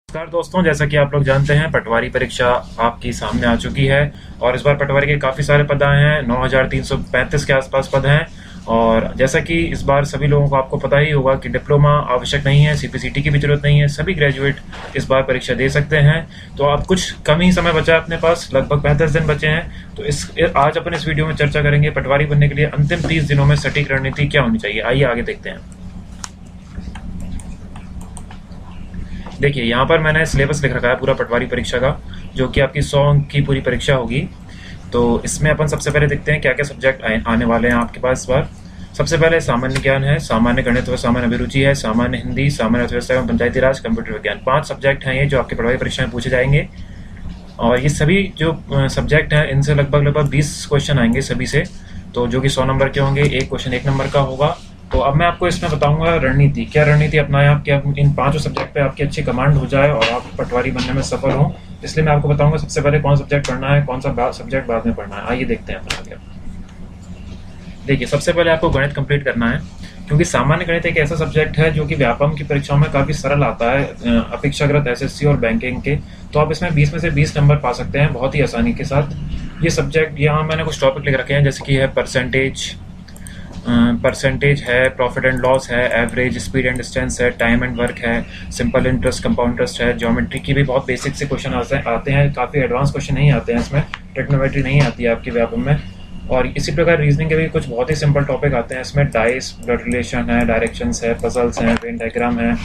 नमस्कार दोस्तों, जैसा कि आप लोग जानते हैं पटवारी परीक्षा आपकी सामने आ चुकी है और इस बार पटवारी के काफ़ी सारे पद आए हैं। 9335 के आसपास पद हैं। और जैसा कि इस बार सभी लोगों को आपको पता ही होगा कि डिप्लोमा आवश्यक नहीं है, सीपीसीटी की भी जरूरत नहीं है, सभी ग्रेजुएट इस बार परीक्षा दे सकते हैं। तो आप कुछ कम ही समय बचा है अपने पास, लगभग 35 दिन बचे हैं। तो आज अपन इस वीडियो में चर्चा करेंगे पटवारी बनने के लिए अंतिम 30 दिनों में सटीक रणनीति क्या होनी चाहिए। आइए आगे देखते हैं। देखिए, यहाँ पर मैंने सिलेबस लिख रखा है पूरा पटवारी परीक्षा का, जो कि आपकी 100 अंक की पूरी परीक्षा होगी। तो इसमें अपन सबसे पहले देखते हैं क्या क्या सब्जेक्ट आने वाले हैं आपके पास इस बार। सबसे पहले सामान्य ज्ञान है, सामान्य गणित व सामान्य अभिरुचि है, सामान्य हिंदी, सामान्य अर्थव्यवस्था एवं पंचायती राज, कंप्यूटर विज्ञान। 5 सब्जेक्ट हैं ये जो आपके पटवारी परीक्षा में पूछे जाएंगे। और ये सभी जो सब्जेक्ट हैं इनसे लगभग 20 क्वेश्चन आएंगे सभी से, तो जो कि 100 नंबर के होंगे। एक क्वेश्चन 1 नंबर का होगा। तो अब मैं आपको इसमें बताऊंगा रणनीति, क्या रणनीति अपनाएं आप, क्या इन 5 सब्जेक्ट पे आपकी अच्छी कमांड हो जाए और आप पटवारी बनने में सफल हो। इसलिए मैं आपको बताऊंगा सबसे पहले कौन सब्जेक्ट पढ़ना है, कौन सा सब्जेक्ट बाद में पढ़ना है। आइए देखते हैं अपन आगे। देखिए, सबसे पहले आपको गणित कंप्लीट करना है, क्योंकि सामान्य गणित एक ऐसा सब्जेक्ट है जो कि व्यापम की परीक्षाओं में काफी सरल आता है, अपेक्षाकृत एसएससी और बैंकिंग के। तो आप इसमें 20 में से 20 नंबर पा सकते हैं बहुत ही आसानी के साथ। ये सब्जेक्ट, यहाँ मैंने कुछ टॉपिक लिख रखे हैं, जैसे कि है परसेंटेज है, प्रॉफिट एंड लॉस है, एवरेज, स्पीड एंड डिस्टेंस है, टाइम एंड वर्क है, सिंपल इंटरेस्ट, कंपाउंड इंटरेस्ट है। ज्योमेट्री की भी बहुत बेसिक से क्वेश्चन आते हैं, काफ़ी एडवांस क्वेश्चन नहीं आते हैं इसमें, टेक्नोमेट्री नहीं आती है आपके व्यापम में। और इसी प्रकार रीजनिंग के भी कुछ बहुत ही सिंपल टॉपिक आते हैं इसमें, डाइस, ब्लड रिलेशन है, डायरेक्शंस है, पजल्स हैं, वेन डायग्राम है।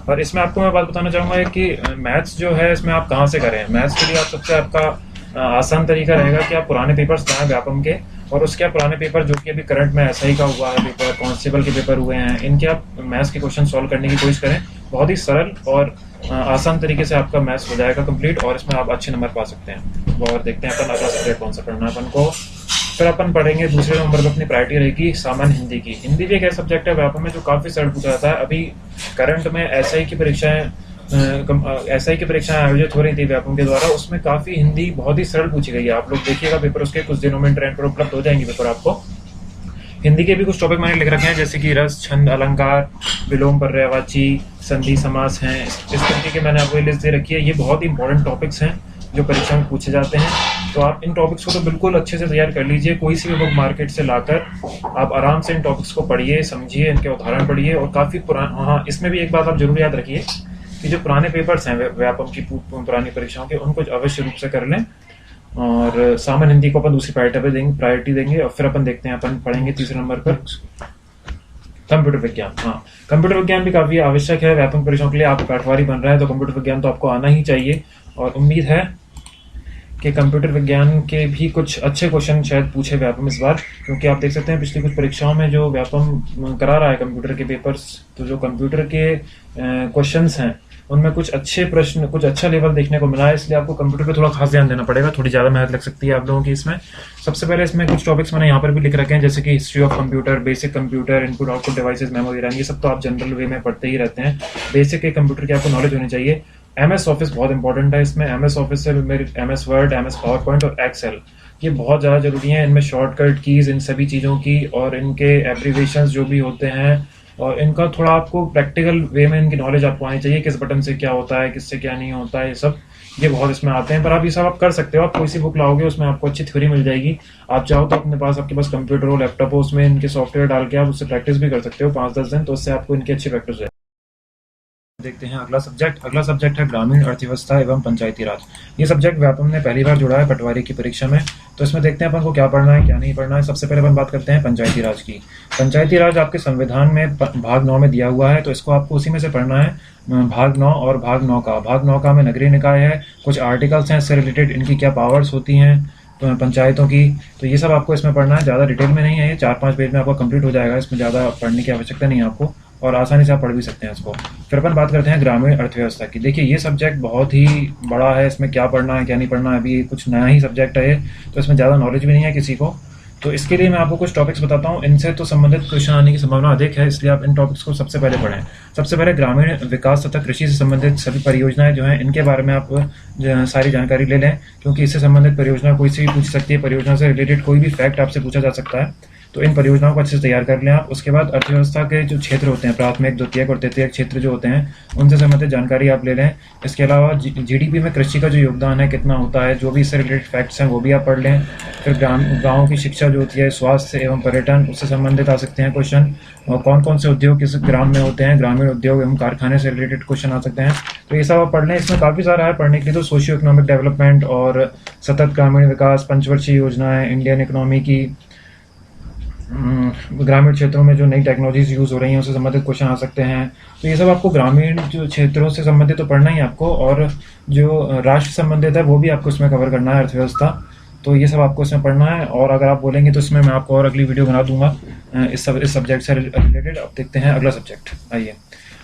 और इसमें आपको मैं बात बताना चाहूँगा कि मैथ्स जो है इसमें आप कहाँ से करें। मैथ्स के लिए आप सबसे आपका आसान तरीका रहेगा कि आप पुराने पेपर्स लाएं व्यापम के, और उसके पुराने पेपर जो कि अभी करंट में एसआई का हुआ है पेपर, कांस्टेबल के पेपर हुए हैं, इनके आप मैथ्स के क्वेश्चन सॉल्व करने की कोशिश करें। बहुत ही सरल और आसान तरीके से आपका मैथ्स हो जाएगा कंप्लीट, और इसमें आप अच्छे नंबर पा सकते हैं। और देखते हैं अपन अगला सब्जेक्ट कौन सा पढ़ना है अपन को। फिर अपन पढ़ेंगे दूसरे नंबर पर, अपनी प्रायोरिटी रहेगी सामान्य हिंदी की। हिंदी भी एक ऐसा सब्जेक्ट है व्यापम में जो काफी सरल पूछा जाता है। अभी करंट में एसआई की परीक्षाएं आयोजित हो रही थी व्यापम के द्वारा, उसमें काफी हिंदी बहुत ही सरल पूछी गई है। आप लोग देखिएगा पेपर, उसके कुछ दिनों में इंटरनेट पर उपलब्ध हो जाएंगे पेपर आपको। हिंदी के भी कुछ टॉपिक मैंने लिख रखे हैं, जैसे कि रस, छंद, अलंकार, विलोम, पर्यायवाची, संधि, समास हैं। इस तरीके के मैंने आपको लिस्ट दे रखी है। ये बहुत ही इंपॉर्टेंट टॉपिक्स हैं जो परीक्षा में पूछे जाते हैं। तो आप इन टॉपिक्स को तो बिल्कुल अच्छे से तैयार कर लीजिए। कोई सी भी बुक मार्केट से लाकर आप आराम से इन टॉपिक्स को पढ़िए, समझिए, इनके उदाहरण पढ़िए। और काफ़ी पुराना, हाँ, इसमें भी एक बात आप जरूर याद रखिए कि जो पुराने पेपर्स हैं व्यापम की पुरानी परीक्षाओं के, उनको अवश्य रूप से कर लें। और सामान्य हिंदी को अपन दूसरी प्रायोरिटी देंगे। और फिर अपन देखते हैं, अपन पढ़ेंगे तीसरे नंबर पर कंप्यूटर विज्ञान। हाँ, कंप्यूटर विज्ञान भी काफी आवश्यक है व्यापक परीक्षाओं के लिए। आप पटवारी बन रहे हैं तो कंप्यूटर विज्ञान तो आपको आना ही चाहिए। और उम्मीद है कि कंप्यूटर विज्ञान के भी कुछ अच्छे क्वेश्चन शायद पूछे व्यापम इस बार, क्योंकि आप देख सकते हैं पिछली कुछ परीक्षाओं में जो व्यापम करा रहा है कंप्यूटर के पेपर्स, तो जो कंप्यूटर के क्वेश्चंस हैं उनमें कुछ अच्छे प्रश्न, कुछ अच्छा लेवल देखने को मिला है। इसलिए आपको कंप्यूटर पे थोड़ा खास ध्यान देना पड़ेगा, थोड़ी ज़्यादा मेहनत लग सकती है आप लोगों की इसमें। सबसे पहले इसमें कुछ टॉपिक्स मैंने यहाँ पर भी लिख रखे हैं, जैसे कि history of computer, basic computer, input output devices, memory RAM. ये सब तो आप जनरल वे में पढ़ते ही रहते हैं। बेसिक के कंप्यूटर की आपको नॉलेज होनी चाहिए। MS ऑफिस बहुत इंपॉर्टेंट है इसमें। MS ऑफिस से मेरी MS word, MS power point और एक्सेल, ये बहुत ज़्यादा जरूरी है। इनमें शॉर्टकट कीज, इन सभी चीज़ों की, और इनके एब्रीवेशंस जो भी होते हैं, और इनका थोड़ा आपको प्रैक्टिकल वे में इनकी नॉलेज आपको आनी चाहिए। किस बटन से क्या होता है, किससे क्या नहीं होता है, ये सब ये बहुत इसमें आते हैं। पर आप ये सब आप कर सकते हो। आप कोई सी बुक लाओगे उसमें आपको अच्छी थ्योरी मिल जाएगी। आप चाहो तो आपके पास कंप्यूटर हो, लैपटॉप हो, उसमें इनके सॉफ्टवेयर डाल के आप उससे प्रैक्टिस भी कर सकते हो 5-10 दिन, तो उससे आपको इनकी अच्छी प्रैक्टिस है। देखते हैं अगला सब्जेक्ट है ग्रामीण अर्थव्यवस्था एवं पंचायती राज। ये सब्जेक्ट व्यापम ने पहली बार जोड़ा है पटवारी की परीक्षा में। तो इसमें देखते हैं अपन को क्या पढ़ना है, क्या नहीं पढ़ना है। सबसे पहले अपन बात करते हैं पंचायती राज की। पंचायती राज आपके संविधान में भाग 9 में दिया हुआ है, तो इसको आपको उसी में से पढ़ना है। भाग 9 और भाग 9 का में नगरीय निकाय है, कुछ आर्टिकल्स हैं इससे रिलेटेड, इनकी क्या पावर्स होती हैं पंचायतों की, तो ये सब आपको इसमें पढ़ना है। ज़्यादा डिटेल में नहीं है, ये 4-5 पेज में आपको कंप्लीट हो जाएगा। इसमें ज़्यादा पढ़ने की आवश्यकता नहीं है आपको, और आसानी से आप पढ़ भी सकते हैं इसको। फिर अपन बात करते हैं ग्रामीण अर्थव्यवस्था की। देखिए, ये सब्जेक्ट बहुत ही बड़ा है। इसमें क्या पढ़ना है, क्या नहीं पढ़ना है, अभी कुछ नया ही सब्जेक्ट है, तो इसमें ज़्यादा नॉलेज भी नहीं है किसी को। तो इसके लिए मैं आपको कुछ टॉपिक्स बताता हूँ, इनसे तो संबंधित क्वेश्चन आने की संभावना अधिक है, इसलिए आप इन टॉपिक्स को सबसे पहले पढ़ें। सबसे पहले ग्रामीण विकास तथा कृषि से संबंधित सभी परियोजनाएं जो हैं, इनके बारे में आप सारी जानकारी ले लें, क्योंकि इससे संबंधित परियोजना कोई सी भी पूछ सकती है। परियोजना से रिलेटेड कोई भी फैक्ट आपसे पूछा जा सकता है। तो इन परियोजनाओं को अच्छे से तैयार कर लें आप। उसके बाद अर्थव्यवस्था के जो क्षेत्र होते हैं, प्राथमिक, द्वितीयक और तृतीयक क्षेत्र जो होते हैं, उनसे संबंधित जानकारी आप ले लें। इसके अलावा जीडीपी में कृषि का जो योगदान है कितना होता है, जो भी इससे रिलेटेड फैक्ट्स हैं वो भी आप पढ़ लें। फिर गाँव की शिक्षा जो होती है, स्वास्थ्य एवं पर्यटन, उससे संबंधित आ सकते हैं क्वेश्चन। और कौन कौन से उद्योग किस ग्राम में होते हैं, ग्रामीण उद्योग एवं कारखाने से रिलेटेड क्वेश्चन आ सकते हैं। तो ये सब आप पढ़ लें। इसमें काफ़ी सारा है पढ़ने के लिए। तो सोशियो इकोनॉमिक डेवलपमेंट और सतत ग्रामीण विकास, पंचवर्षीय योजनाएं, इंडियन इकोनॉमी की, ग्रामीण क्षेत्रों में जो नई टेक्नोलॉजीज यूज़ हो रही हैं उससे संबंधित क्वेश्चन आ सकते हैं। तो ये सब आपको ग्रामीण जो क्षेत्रों से संबंधित तो पढ़ना ही आपको, और जो राष्ट्र संबंधित है वो भी आपको इसमें कवर करना है, अर्थव्यवस्था। तो ये सब आपको इसमें पढ़ना है। और अगर आप बोलेंगे तो इसमें मैं आपको और अगली वीडियो बना दूंगा इस सब्जेक्ट से रिलेटेड। अब देखते हैं अगला सब्जेक्ट। आइए,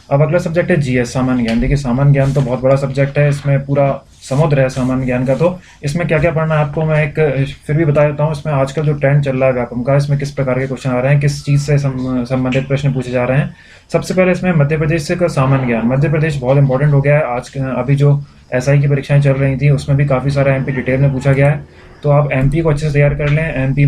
अब अगला सब्जेक्ट है जीएस, सामान्य ज्ञान। देखिए, सामान्य ज्ञान तो बहुत बड़ा सब्जेक्ट है, इसमें पूरा समुद्र है सामान्य ज्ञान का। तो इसमें क्या क्या पढ़ना है आपको मैं एक फिर भी बता देता हूँ। इसमें आजकल जो ट्रेंड चल रहा है व्यापम का, इसमें किस प्रकार के क्वेश्चन आ रहे हैं, किस चीज़ से संबंधित प्रश्न पूछे जा रहे हैं। सबसे पहले इसमें मध्य प्रदेश से का सामान्य ज्ञान। मध्य प्रदेश बहुत इंपॉर्टेंट हो गया है आज अभी जो एसआई की परीक्षाएं चल रही थी उसमें भी काफ़ी सारा एमपी डिटेल में पूछा गया है। तो आप एमपी को अच्छे से तैयार कर लें। एमपी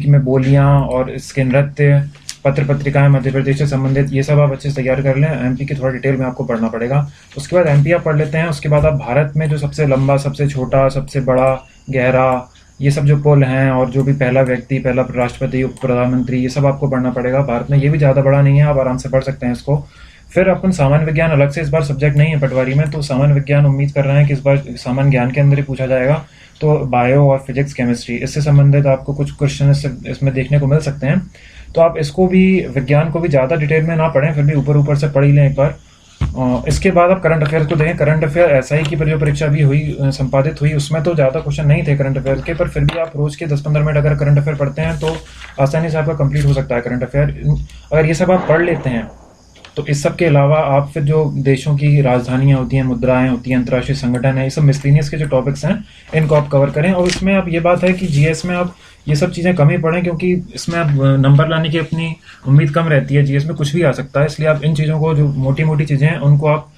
में बोलियाँ और इसके नृत्य, पत्र पत्रिकाएं मध्य प्रदेश से संबंधित, ये सब आप अच्छे से तैयार कर लें। एमपी की थोड़ा डिटेल में आपको पढ़ना पड़ेगा। उसके बाद एमपी आप पढ़ लेते हैं। उसके बाद आप भारत में जो सबसे लंबा, सबसे छोटा, सबसे बड़ा, गहरा, ये सब जो पुल हैं और जो भी पहला व्यक्ति, पहला राष्ट्रपति, उप प्रधानमंत्री, ये सब आपको पढ़ना पड़ेगा। भारत में ये भी ज़्यादा बड़ा नहीं है, आप आराम से पढ़ सकते हैं इसको। फिर अपन सामान्य विज्ञान अलग से इस बार सब्जेक्ट नहीं है पटवारी में, तो सामान्य विज्ञान उम्मीद कर रहे हैं कि इस बार सामान्य ज्ञान के अंदर ही पूछा जाएगा। तो बायो और फिजिक्स, केमिस्ट्री, इससे संबंधित आपको कुछ क्वेश्चन इसमें देखने को मिल सकते हैं। तो आप इसको भी, विज्ञान को भी ज़्यादा डिटेल में ना पढ़ें, फिर भी ऊपर ऊपर से पढ़ ही लें एक बार। इसके बाद आप करंट अफेयर्स को देखें। करंट अफेयर एसआई की जो परीक्षा भी हुई, संपादित हुई, उसमें तो ज़्यादा क्वेश्चन नहीं थे करंट अफेयर के, पर फिर भी आप रोज़ के 10-15 मिनट अगर करंट अफेयर पढ़ते हैं तो आसानी से आपका कंप्लीट हो सकता है करंट अफेयर। अगर ये सब आप पढ़ लेते हैं तो इस सब के अलावा आप फिर जो देशों की राजधानियाँ होती हैं, मुद्राएं होती हैं, अंतर्राष्ट्रीय संगठन है, ये सब मिसलिनियस के जो टॉपिक्स हैं इनको आप कवर करें। और इसमें अब ये बात है कि जीएस में आप ये सब चीज़ें कम ही पढ़ें, क्योंकि इसमें आप नंबर लाने की अपनी उम्मीद कम रहती है। जीएस में कुछ भी आ सकता है, इसलिए आप इन चीज़ों को, जो मोटी मोटी चीज़ें हैं उनको आप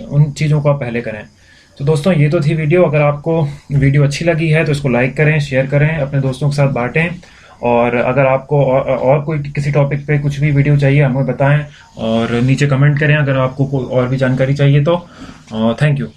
उन चीज़ों को आप पहले करें। तो दोस्तों, ये तो थी वीडियो। अगर आपको वीडियो अच्छी लगी है तो इसको लाइक करें, शेयर करें, अपने दोस्तों के साथ बांटें। और अगर आपको और कोई किसी टॉपिक पे कुछ भी वीडियो चाहिए हमें बताएं, और नीचे कमेंट करें अगर आपको कोई और भी जानकारी चाहिए तो। Thank you.